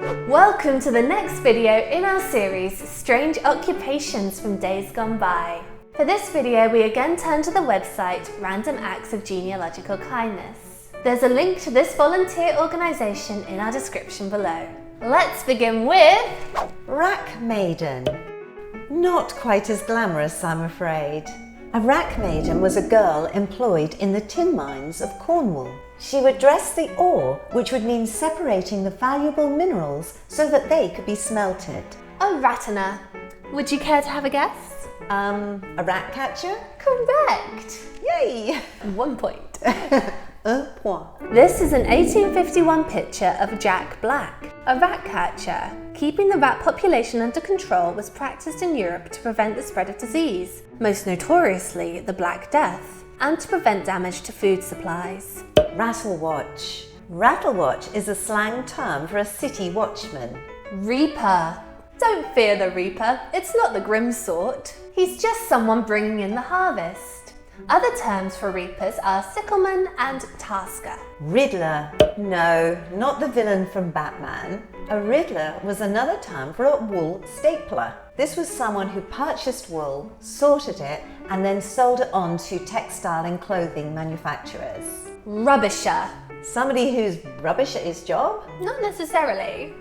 Welcome to the next video in our series, Strange Occupations from Days Gone By. For this video, we again turn to the website Random Acts of Genealogical Kindness. There's a link to this volunteer organisation in our description below. Let's begin with... Rack Maiden. Not quite as glamorous, I'm afraid. A rack maiden was a girl employed in the tin mines of Cornwall. She would dress the ore, which would mean separating the valuable minerals so that they could be smelted. A rattener. Would you care to have a guess? A rat catcher? Correct! Yay! 1 point. Un point. This is an 1851 picture of Jack Black, a rat catcher. Keeping the rat population under control was practiced in Europe to prevent the spread of disease, most notoriously the Black Death, and to prevent damage to food supplies. Rattlewatch. Rattlewatch is a slang term for a city watchman. Reaper. Don't fear the Reaper, it's not the grim sort. He's just someone bringing in the harvest. Other terms for reapers are sickleman and tasker. Riddler. No, not the villain from Batman. A riddler was another term for a wool stapler. This was someone who purchased wool, sorted it, and then sold it on to textile and clothing manufacturers. Rubbisher. Somebody who's rubbish at his job? Not necessarily.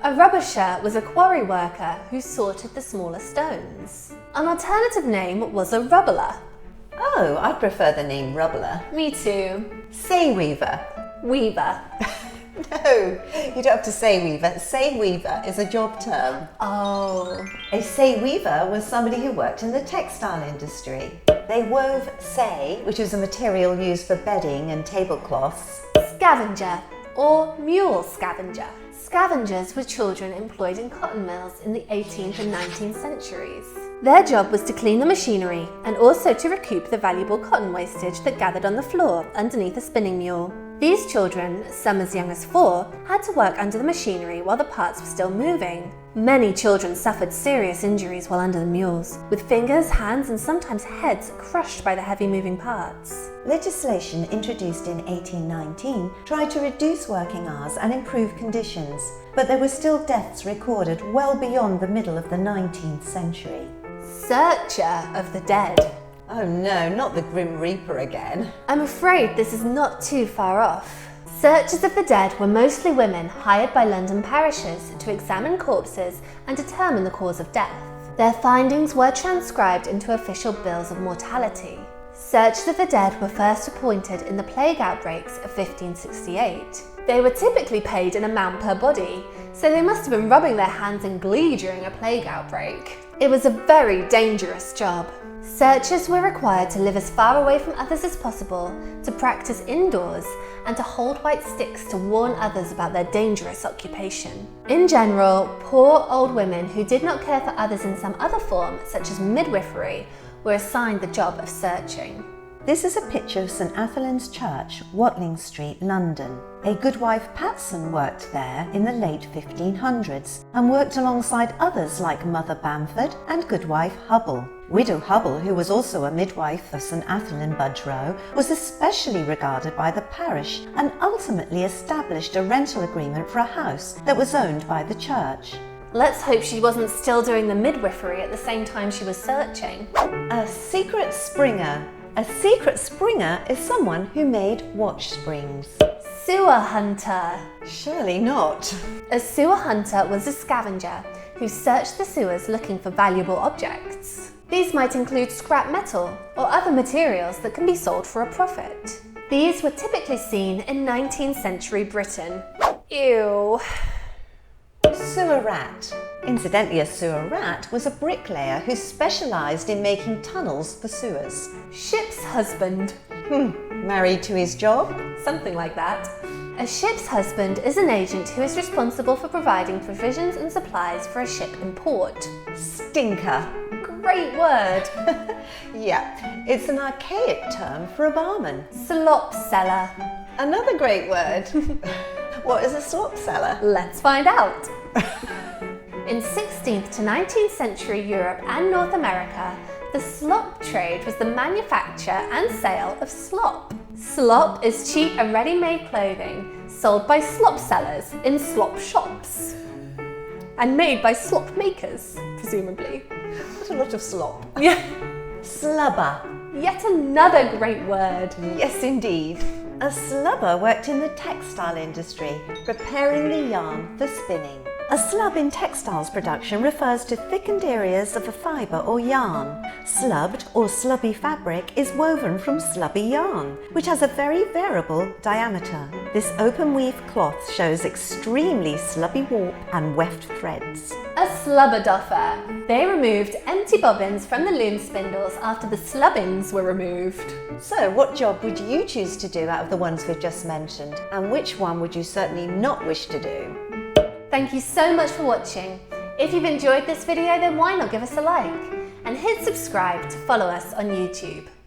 A rubbisher was a quarry worker who sorted the smaller stones. An alternative name was a rubbler. Oh, I prefer the name rubbler. Me too. Say weaver. Weaver. No, you don't have to say weaver. Say weaver is a job term. Oh. A say weaver was somebody who worked in the textile industry. They wove say, which was a material used for bedding and tablecloths. Scavenger, or mule scavenger. Scavengers were children employed in cotton mills in the 18th and 19th centuries. Their job was to clean the machinery and also to recoup the valuable cotton wastage that gathered on the floor underneath a spinning mule. These children, some as young as 4, had to work under the machinery while the parts were still moving. Many children suffered serious injuries while under the mules, with fingers, hands and sometimes heads crushed by the heavy moving parts. Legislation introduced in 1819 tried to reduce working hours and improve conditions, but there were still deaths recorded well beyond the middle of the 19th century. Searcher of the dead. Oh no, not the Grim Reaper again. I'm afraid this is not too far off. Searchers of the dead were mostly women hired by London parishes to examine corpses and determine the cause of death. Their findings were transcribed into official bills of mortality. Searchers of the dead were first appointed in the plague outbreaks of 1568. They were typically paid an amount per body, so they must have been rubbing their hands in glee during a plague outbreak. It was a very dangerous job. Searchers were required to live as far away from others as possible, to practice indoors, and to hold white sticks to warn others about their dangerous occupation. In general, poor old women who did not care for others in some other form, such as midwifery, were assigned the job of searching. This is a picture of St Athelyn's Church, Watling Street, London. A goodwife Patson worked there in the late 1500s and worked alongside others like Mother Bamford and goodwife Hubble. Widow Hubble, who was also a midwife of St Athelyn Budgerow, was especially regarded by the parish and ultimately established a rental agreement for a house that was owned by the church. Let's hope she wasn't still doing the midwifery at the same time she was searching. A secret springer. A secret springer is someone who made watch springs. Sewer hunter. Surely not. A sewer hunter was a scavenger who searched the sewers looking for valuable objects. These might include scrap metal or other materials that can be sold for a profit. These were typically seen in 19th century Britain. Ew. Sewer rat. Incidentally, a sewer rat was a bricklayer who specialised in making tunnels for sewers. Ship's husband. Married to his job? Something like that. A ship's husband is an agent who is responsible for providing provisions and supplies for a ship in port. Stinker. Great word. Yeah, it's an archaic term for a barman. Slop seller. Another great word. What is a slop seller? Let's find out. In 16th to 19th century Europe and North America, the slop trade was the manufacture and sale of slop. Slop is cheap and ready-made clothing sold by slop sellers in slop shops. and made by slop makers, presumably. What a lot of slop. Yeah. Slubber. Yet another great word. Yes, indeed. A slubber worked in the textile industry, preparing the yarn for spinning. A slub in textiles production refers to thickened areas of a fibre or yarn. Slubbed or slubby fabric is woven from slubby yarn, which has a very variable diameter. This open weave cloth shows extremely slubby warp and weft threads. A slubber duffer. They removed empty bobbins from the loom spindles after the slubbings were removed. So, what job would you choose to do out of the ones we've just mentioned? And which one would you certainly not wish to do? Thank you so much for watching. If you've enjoyed this video, then why not give us a like? And hit subscribe to follow us on YouTube.